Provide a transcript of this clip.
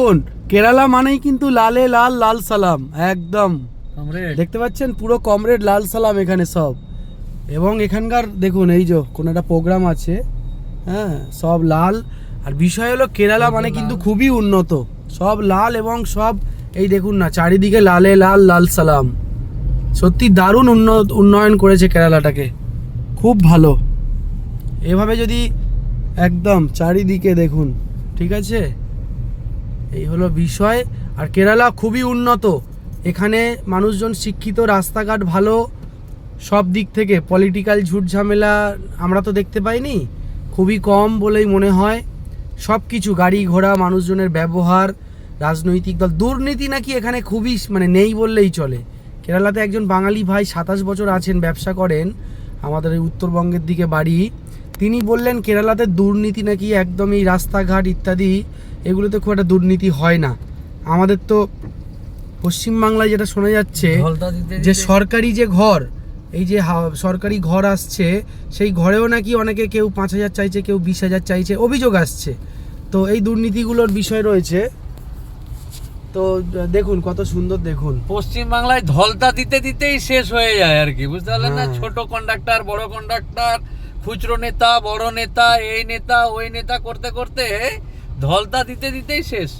দেখুন কেরালা মানেই কিন্তু লালে লাল লাল সালাম, একদম দেখতে পাচ্ছেন পুরো কমরেড লাল সালাম এখানে সব। এবং এখানকার দেখুন এই যে কোনো একটা প্রোগ্রাম আছে, হ্যাঁ সব লাল। আর বিষয় হলো কেরালা মানে কিন্তু খুবই উন্নত, সব লাল এবং সব এই দেখুন না চারিদিকে লালে লাল লাল সালাম। সত্যি দারুণ উন্নয়ন করেছে কেরালাটাকে, খুব ভালো। এভাবে যদি একদম চারিদিকে দেখুন, ঠিক আছে, এই হলো বিষয়। আর কেরালা খুবই উন্নত, এখানে মানুষজন শিক্ষিত, রাস্তাঘাট ভালো, সব দিক থেকে পলিটিক্যাল ঝুট ঝামেলা আমরা তো দেখতে পাইনি, খুবই কম বলেই মনে হয়। সব কিছু গাড়ি ঘোড়া, মানুষজনের ব্যবহার, রাজনৈতিক দল, দুর্নীতি নাকি এখানে খুবই মানে নেই বললেই চলে। কেরালাতে একজন বাঙালি ভাই 27 বছর আছেন, ব্যবসা করেন, আমাদের এই উত্তরবঙ্গের দিকে বাড়ি। তিনি বললেন কেরালাতে দুর্নীতি নাকি একদমই, রাস্তাঘাট ইত্যাদি এগুলোতে খুব একটা দুর্নীতি হয় না। আমাদের তো পশ্চিমবাংলায় যেটা শোনা যাচ্ছে যে সরকারি যে ঘর, এই যে সরকারি ঘর আসছে, সেই ঘরেও নাকি অনেকে কেউ 5,000 চাইছে, কেউ 20,000 চাইছে, অভিযোগ আসছে। তো এই দুর্নীতিগুলোর বিষয় রয়েছে। তো দেখুন কত সুন্দর, দেখুন পশ্চিমবাংলায় ধলতা দিতে দিতেই শেষ হয়ে যায় আর কি, বুঝতে পারলেন না? ছোট কন্ডাক্টর, বড় কন্ডাক্টর, খুচরো নেতা, বড় নেতা, এই নেতা ওই নেতা করতে করতে ধলতা দিতে দিতেই শেষ।